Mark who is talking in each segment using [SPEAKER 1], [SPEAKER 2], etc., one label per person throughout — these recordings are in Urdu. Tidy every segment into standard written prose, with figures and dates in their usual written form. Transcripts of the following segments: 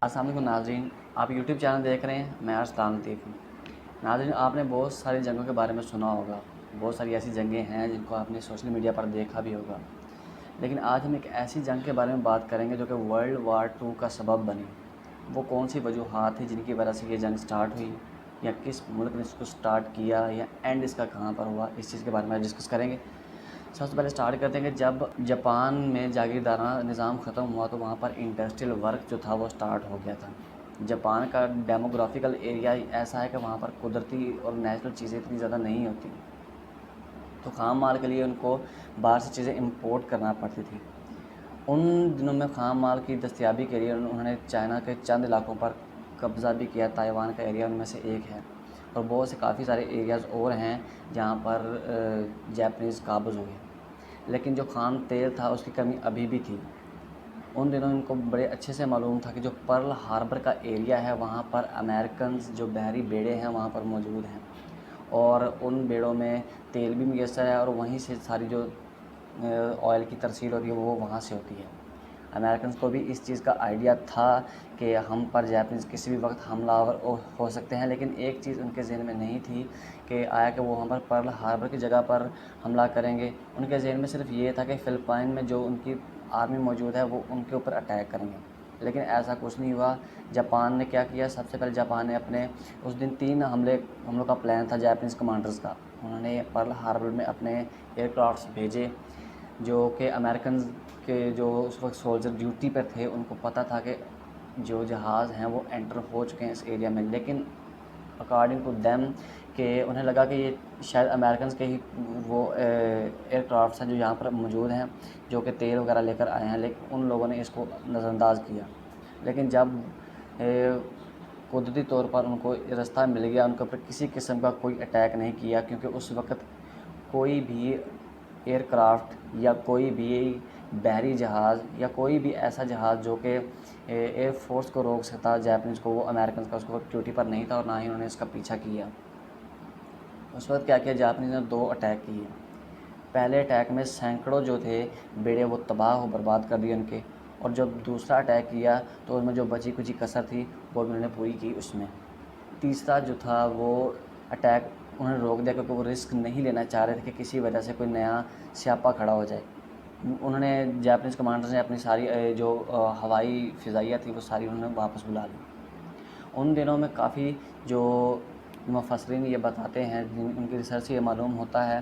[SPEAKER 1] السلام علیکم ناظرین، آپ یوٹیوب چینل دیکھ رہے ہیں، میں ارسلان لطیف ہوں۔ ناظرین، آپ نے بہت ساری جنگوں کے بارے میں سنا ہوگا، بہت ساری ایسی جنگیں ہیں جن کو آپ نے سوشل میڈیا پر دیکھا بھی ہوگا، لیکن آج ہم ایک ایسی جنگ کے بارے میں بات کریں گے جو کہ ورلڈ وار 2 کا سبب بنی۔ وہ کون سی وجوہات تھیں جن کی وجہ سے یہ جنگ سٹارٹ ہوئی، یا کس ملک نے اس کو سٹارٹ کیا، یا اینڈ اس کا کہاں پر ہوا، اس چیز کے بارے میں ڈسکس کریں گے۔ سب سے پہلے سٹارٹ کرتے ہیں کہ جب جاپان میں جاگیردارانہ نظام ختم ہوا تو وہاں پر انڈسٹریل ورک جو تھا وہ سٹارٹ ہو گیا تھا۔ جاپان کا ڈیموگرافیکل ایریا ایسا ہے کہ وہاں پر قدرتی اور نیچرل چیزیں اتنی زیادہ نہیں ہوتی، تو خام مال کے لیے ان کو باہر سے چیزیں امپورٹ کرنا پڑتی تھی۔ ان دنوں میں خام مال کی دستیابی کے لیے انہوں نے چائنا کے چند علاقوں پر قبضہ بھی کیا۔ تائیوان کا ایریا ان میں سے ایک ہے، اور بہت سے کافی سارے ایریاز اور ہیں جہاں پر جاپنیز قابض ہوئے، لیکن جو خام تیل تھا اس کی کمی ابھی بھی تھی۔ ان دنوں ان کو بڑے اچھے سے معلوم تھا کہ جو پرل ہاربر کا ایریا ہے وہاں پر امریکنز جو بحری بیڑے ہیں وہاں پر موجود ہیں، اور ان بیڑوں میں تیل بھی میسر ہے، اور وہیں سے ساری جو آئل کی ترسیل ہوتی ہے وہ وہاں سے ہوتی ہے۔ امریکنز کو بھی اس چیز کا آئیڈیا تھا کہ ہم پر جاپنیز کسی بھی وقت حملہ آور ہو سکتے ہیں، لیکن ایک چیز ان کے ذہن میں نہیں تھی کہ آیا کہ وہ ہم پر پرل ہاربر کی جگہ پر حملہ کریں گے۔ ان کے ذہن میں صرف یہ تھا کہ فلپائن میں جو ان کی آرمی موجود ہے وہ ان کے اوپر اٹیک کریں گے، لیکن ایسا کچھ نہیں ہوا۔ جاپان نے کیا کیا؟ سب سے پہلے جاپان نے اپنے اس دن 3 حملوں کا پلان تھا جاپنیز کمانڈرز کا۔ انہوں نے پرل ہاربر میں اپنے ایئر کرافٹس بھیجے، جو کہ امریکنز کے جو اس وقت سولجر ڈیوٹی پر تھے ان کو پتہ تھا کہ جو جہاز ہیں وہ انٹر ہو چکے ہیں اس ایریا میں، لیکن اکارڈنگ ٹو دیم کہ انہیں لگا کہ یہ شاید امریکنز کے ہی وہ ایئر کرافٹس ہیں جو یہاں پر موجود ہیں، جو کہ تیل وغیرہ لے کر آئے ہیں، لیکن ان لوگوں نے اس کو نظر انداز کیا۔ لیکن جب قدرتی طور پر ان کو راستہ مل گیا، ان کے اوپر کسی قسم کا کوئی اٹیک نہیں کیا، کیونکہ اس وقت کوئی بھی ایئر کرافٹ یا کوئی بھی بحری جہاز یا کوئی بھی ایسا جہاز جو کہ ایئر فورس کو روک سکتا جاپنیز کو، وہ امریکنز کا اس کو ڈیوٹی پر نہیں تھا، اور نہ ہی انہوں نے اس کا پیچھا کیا۔ اس وقت کیا کیا جاپنیز نے 2 اٹیک کیے۔ پہلے اٹیک میں سینکڑوں جو تھے بیڑے وہ تباہ و برباد کر دیے ان کے، اور جب دوسرا اٹیک کیا تو ان میں جو بچی کچی کسر تھی وہ بھی انہوں نے پوری کی اس میں۔ تیسرا جو تھا وہ اٹیک انہوں نے روک دیا کیونکہ وہ رسک نہیں لینا چاہ رہے تھے کہ کسی وجہ سے کوئی نیا سیاپا کھڑا ہو جائے۔ انہوں نے جاپنیز کمانڈرز نے اپنی ساری جو ہوائی فضائیہ تھی وہ ساری انہوں نے واپس بلا لی۔ ان دنوں میں کافی جو مفسرین یہ بتاتے ہیں، ان کی ریسرچ سے یہ معلوم ہوتا ہے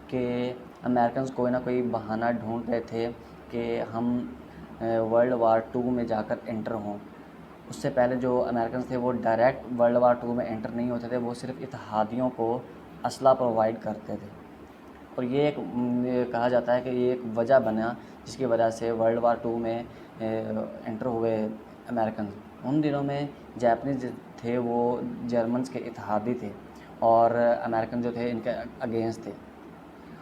[SPEAKER 1] کہ امریکنز کوئی نہ کوئی بہانہ ڈھونڈ رہے تھے کہ ہم ورلڈ وار 2 میں جا کر انٹر ہوں۔ اس سے پہلے جو امریکنز تھے وہ ڈائریکٹ ورلڈ وار 2 میں انٹر نہیں ہوتے تھے، وہ صرف اتحادیوں کو اسلحہ پرووائڈ کرتے تھے، اور یہ ایک کہا جاتا ہے کہ یہ ایک وجہ بنا جس کی وجہ سے ورلڈ وار 2 میں انٹر ہوئے امریکنز۔ ان دنوں میں جاپنیز تھے وہ جرمنز کے اتحادی تھے، اور امریکن جو تھے ان کے اگینسٹ تھے۔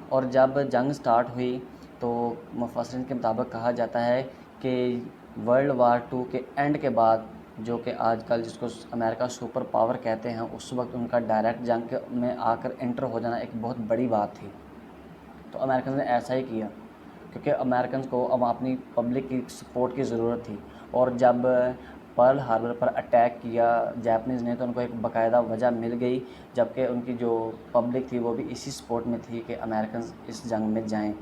[SPEAKER 1] اور جب جنگ سٹارٹ ہوئی تو مفسرین کے مطابق کہا جاتا ہے کہ ورلڈ وار 2 کے اینڈ کے بعد، جو کہ آج کل جس کو امریکہ سپر پاور کہتے ہیں، اس وقت ان کا ڈائریکٹ جنگ میں آ کر انٹر ہو جانا ایک بہت بڑی بات تھی۔ تو امریکنز نے ایسا ہی کیا کیونکہ امریکنز کو اب اپنی پبلک کی سپورٹ کی ضرورت تھی، اور جب پرل ہاربر پر اٹیک کیا جاپنیز نے تو ان کو ایک باقاعدہ وجہ مل گئی، جبکہ ان کی جو پبلک تھی وہ بھی اسی سپورٹ میں تھی کہ امریکنز اس جنگ میں جائیں۔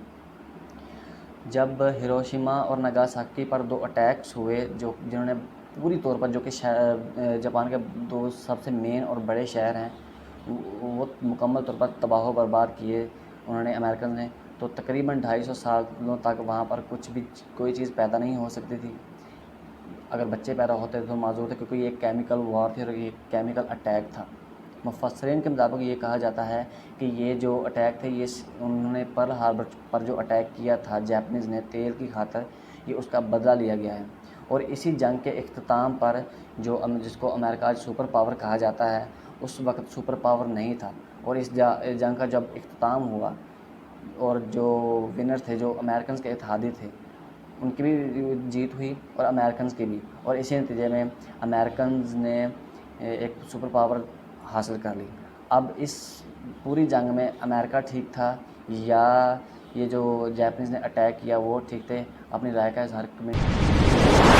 [SPEAKER 1] جب ہیروشیما اور ناگاساکی پر 2 اٹیکس ہوئے جنہوں نے پوری طور پر، جو کہ جاپان کے 2 سب سے مین اور بڑے شہر ہیں، وہ مکمل طور پر تباہ و برباد کیے انہوں نے امریکنز نے، تو تقریباً 250 سالوں تک وہاں پر کوئی چیز پیدا نہیں ہو سکتی تھی۔ اگر بچے پیدا ہوتے تھے تو معذور تھے، کیونکہ یہ ایک کیمیکل وار تھی اور یہ کیمیکل اٹیک تھا۔ مفسرین کے مطابق یہ کہا جاتا ہے کہ یہ جو اٹیک تھے، یہ انہوں نے پرل ہاربر پر جو اٹیک کیا تھا جاپنیز نے تیل کی خاطر، یہ اس کا بدلہ لیا گیا ہے۔ اور اسی جنگ کے اختتام پر جس کو امریکہ آج سپر پاور کہا جاتا ہے، اس وقت سپر پاور نہیں تھا، اور اس جنگ کا جب اختتام ہوا اور جو ونر تھے جو امریکنز کے اتحادی تھے، ان کی بھی جیت ہوئی اور امریکنز کی بھی، اور اسی نتیجے میں امریکنز نے ایک سپر پاور حاصل کر لی۔ اب اس پوری جنگ میں امریکہ ٹھیک تھا یا یہ جو جاپنیز نے اٹیک کیا وہ ٹھیک تھے؟ اپنی رائے کا اظہار کمنٹ